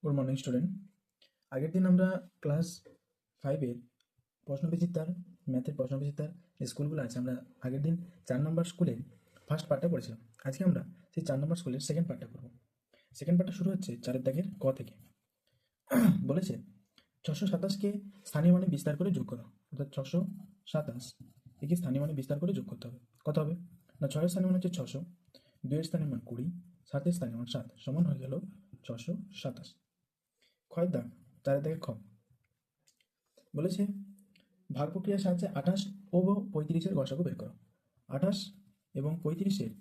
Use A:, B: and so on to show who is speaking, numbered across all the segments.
A: Good morning student. আগের দিন আমরা ক্লাস 5-এর প্রশ্নবিচিত্রার ম্যাথের প্রশ্নবিচিত্রার যে স্কুলগুলো আছে আমরা আগের দিন 4 নম্বর স্কুলের ফার্স্ট পার্টটা পড়েছিলাম। আজকে আমরা সেই 4 নম্বর স্কুলের সেকেন্ড পার্টটা করব। সেকেন্ড পার্টটা শুরু হচ্ছে 4-এর দাগের ক থেকে। বলেছে 627কে স্থানীয় মানে বিস্তার করে যোগ করো, অর্থাৎ 627 একে স্থানীয় মানে বিস্তার করে যোগ করতে হবে। কত হবে না, 6-এর স্থানীয় মান হচ্ছে 600, 2-এর স্থানীয় মান 20, 7-এর স্থানীয় মান 7 সমান হয়ে গেল 627। ক্ষয়ের দাগ 4-এর দাগে খ। বলেছে ভাগ প্রক্রিয়ার সাহায্যে 28 ও 35-এর গসাগু বের করো। 28 এবং 35-এর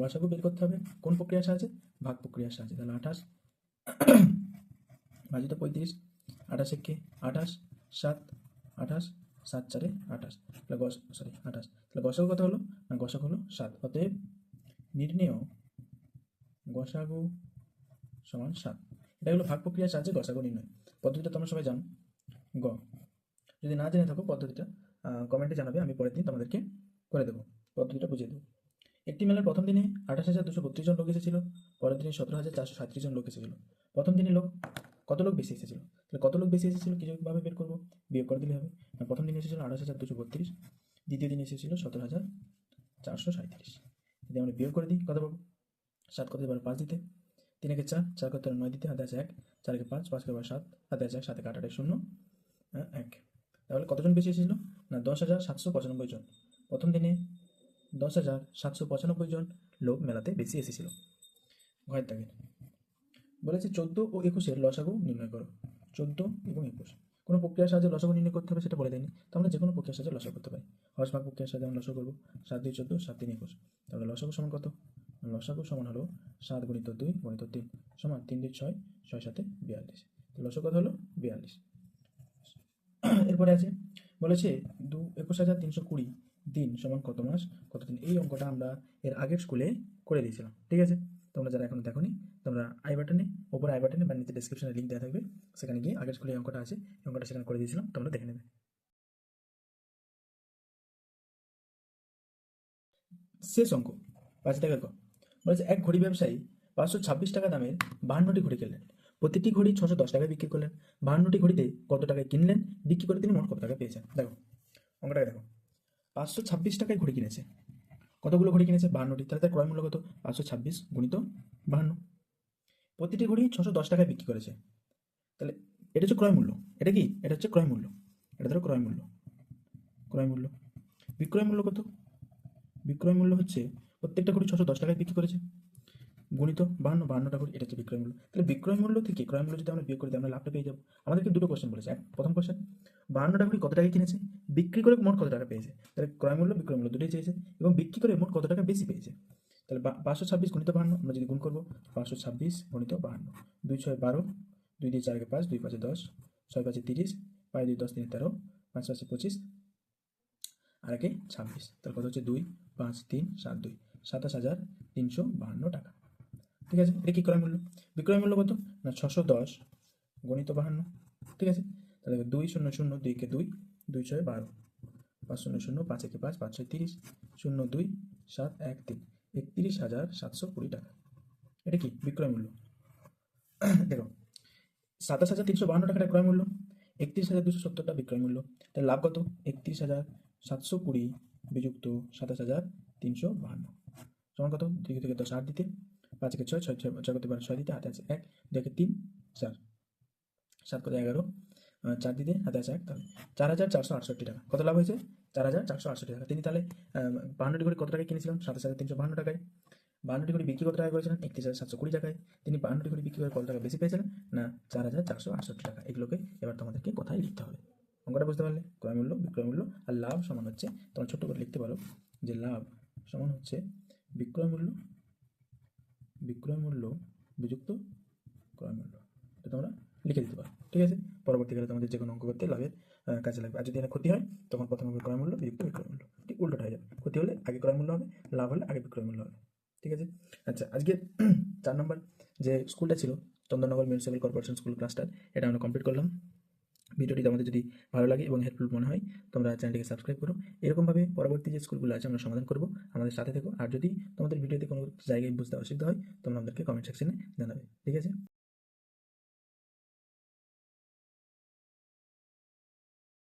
A: গসাগু বের করতে হবে কোন প্রক্রিয়ার সাহায্যে? ভাগ প্রক্রিয়ার সাহায্যে। তাহলে 28 ভাজিত 35, 28 একে 28, 7, 28, 7 4-এ 28, তাহলে 28, তাহলে গসাগু কত হলো না, গসাগু হলো 7। অতএব নির্ণেয় গসাগু সমান 7। এটা হলো ভাগ প্রক্রিয়ার সাহায্যে গসাগু নির্ণয়। পদ্ধতিটা তোমরা সবাই জানো। গ, যদি না জেনে থাকো পদ্ধতিটা কমেন্টে জানাবে, আমি পরের দিন তোমাদেরকে করে দেবো, পদ্ধতিটা বুঝিয়ে দেবো। একটি মেলার প্রথম দিনে 28,232 জন লোক এসেছিল, পরের দিনে 17,437 জন লোক এসেছিল। প্রথম দিনে কত লোক বেশি এসেছিল? তাহলে কত লোক বেশি এসেছিল কীভাবে বের করবো? বিয়োগ করে দিলে হবে। প্রথম দিনে এসেছিল 28,232, দ্বিতীয় দিনে এসেছিল 17,437। যদি আমরা বিয়োগ করে দিই কত পাবো? 7 কত এবার 5 দিতে, 3 একে 4, 4 করতে 9 দিতে, হাতে আছে 1, 4 একে 5, 5 এবার 7, হাতে আছে 1, 7 একে 8, 8 0, 1। তাহলে কতজন বেশি এসেছিল না, 10,795 জন। প্রথম দিনে 10,795 জন লোক মেলাতে বেশি এসেছিল। ঘয়ের দাগের বলেছে 14 ও 21-এর লসাগু নির্ণয় করো। 14 এবং 21 কোনো প্রক্রিয়ার সাহায্যে লসাগু নির্ণয় করতে হবে সেটা বলে দেয়নি, তো আমরা যে কোনো প্রক্রিয়ার সাহায্যে লসাগু করতে পারি। হর্স ভাগ প্রক্রিয়ার সাহায্যে আমরা লসাগু করবো। 7 2 14, 7 3 21। তাহলে লসাগু সমান কত? লসাগু সমান হলো 7 × 2 × 3 সমান 3 2 6, 6 7 42। লসাগু কত হলো? 42। এরপরে আছে বলেছে 21,320 দিন সমান কত মাস কত দিন। এই অঙ্কটা আমরা এর আগের স্কুলে করে দিয়েছিলাম, ঠিক আছে? তোমরা যারা এখনো দেখোনি, তোমরা ওপরে আই বাটনে বা নিচে ডেসক্রিপশনে লিঙ্ক দেওয়া থাকবে, সেখানে গিয়ে আগের স্কুলে এই অঙ্কটা আছে, এই অঙ্কটা সেখানে করে দিয়েছিলাম, তোমরা দেখে নেবে। শেষ অঙ্ক 5 টাকা ক। বলেছে এক ঘড়ি ব্যবসায়ী 526 টাকা দামের 52টি ঘড়ি কিনলেন। প্রতিটি ঘড়ি 610 টাকায় বিক্রি করলেন। 52টি ঘড়িতে কত টাকায় কিনলেন, বিক্রি করে তিনি মোট কত টাকা পেয়েছেন? দেখো অঙ্কটাকে দেখো, 526 টাকায় ঘড়ি কিনেছে। কতগুলো ঘড়ি কিনেছে? 52টি। তাহলে তার ক্রয় মূল্য কত? 526 গুণিত 52। প্রতিটি ঘড়ি 610 টাকায় বিক্রি করেছে। তাহলে এটা হচ্ছে ক্রয় মূল্য। এটা কি? এটা হচ্ছে ক্রয় মূল্য। এটা ধরো ক্রয় মূল্য। বিক্রয় মূল্য কত? বিক্রয় মূল্য হচ্ছে প্রত্যেকটা ঘড়ি 610 টাকায় বিক্রি করেছে, গুণিত 52টা ঘড়ি, এটা হচ্ছে বিক্রয় মূল্য। তাহলে বিক্রয় মূল্য থেকে ক্রয় মূল্য যদি আমরা বিয়োগ করে দিই, আমরা লাভটা পেয়ে যাবো। আমাদেরকে দুটো কোশ্চেন বলেছে। প্রথম কোশ্চেন 52টা ঘড়ি কত টাকায় কিনেছে, বিক্রি করে মোট কত টাকা পেয়েছে। তাহলে ক্রয় মূল্য বিক্রয় মূল্য দুটোই চেয়েছে, এবং বিক্রি করে মোট কত টাকা বেশি পেয়েছে। তাহলে 526 গুণিত 52 আমরা যদি গুণ করবো, 526 গুণিত 52, 2 6 12, 2 দিয়ে 4 কে 5, 2 5 10, 6 5 30, 5 2 10 3 13, 5 5 25, আর একে 26। তাহলে কত হচ্ছে? 2 5 3 7 2, 27,352 টাকা। ঠিক আছে? এটা কি ক্রয় মূল্য? বিক্রয় মূল্য কত না, 610 গুণিত 52। ঠিক আছে? তাহলে 2 0 0, 2 কে 2, 2 6 12, 5 0 0, 5 একে 5, 5 6 30, 0 2 7 1 3, 31,720 টাকা। এটা কি বিক্রয় মূল্য? দেখো 27,352 টাকাটা ক্রয় মূল্য, 31,270টা বিক্রয় মূল্য। তাহলে লাভ কত? 31,720 বিযুক্ত 27,352 সমান কত? 2 থেকে 10 8 দিতে, 5 একে 6, 6 করতে পারে 6 দিতে, হাতে আছে 1, 2 একে 3 4, 7 করে 11, 4 দিতে, হাতে আছে 1, তাহলে 4,468 টাকা। কত লাভ হয়েছে? 4,468 টাকা। তিনি তাহলে 52টি ঘড়ি কত টাকায় কিনেছিলেন? 27,352 টাকায়। 52টি ঘড়ি বিক্রি কত টাকায় করেছিলেন? 31,720 টাকায়। তিনি 52টি ঘড়ি বিক্রি করে কত টাকা বেশি পেয়েছিলেন? না 4,468 টাকা। এগুলোকে এবার তোমাদেরকে কোথায় লিখতে হবে? অঙ্কটা বুঝতে পারলে? ক্রয় মূল্য, বিক্রয় মূল্য আর লাভ সমান হচ্ছে, তোমরা ছোট্ট করে লিখতে পারো যে লাভ সমান হচ্ছে বিক্রয় মূল্য বিযুক্ত ক্রয় মূল্য। এটা তোমরা লিখে দিতে পারো, ঠিক আছে? পরবর্তীকালে তোমাদের যে কোনো অঙ্ক করতে লাভের কাজে লাগবে। আর যদি এটা ক্ষতি হয়, তখন প্রথমে হবে ক্রয় মূল্য বিযুক্ত বিক্রয় মূল্য, ঠিক উল্টোটা হয়ে যাবে। ক্ষতি হলে আগে ক্রয় মূল্য হবে, লাভ হলে আগে বিক্রয় মূল্য হবে, ঠিক আছে? আচ্ছা, আজকে 4 নম্বর যে স্কুলটা ছিল, চন্দননগর মিউনিসিপ্যাল কর্পোরেশন স্কুল ক্লাসটা, এটা আমরা কমপ্লিট করলাম। ভিডিওটি তোমাদের যদি ভালো লাগে এবং হেল্পফুল মনে হয়, তোমরা চ্যানেলটিকে সাবস্ক্রাইব করো। এরকমভাবে পরবর্তী যে স্কুলগুলো আছে আমরা সমাধান করবো, আমাদের সাথে থেকো। আর যদি তোমাদের ভিডিওতে কোনো জায়গায় বুঝতে অসুবিধা হয়, তোমরা আমাদেরকে কমেন্ট সেকশনে জানাবে, ঠিক আছে?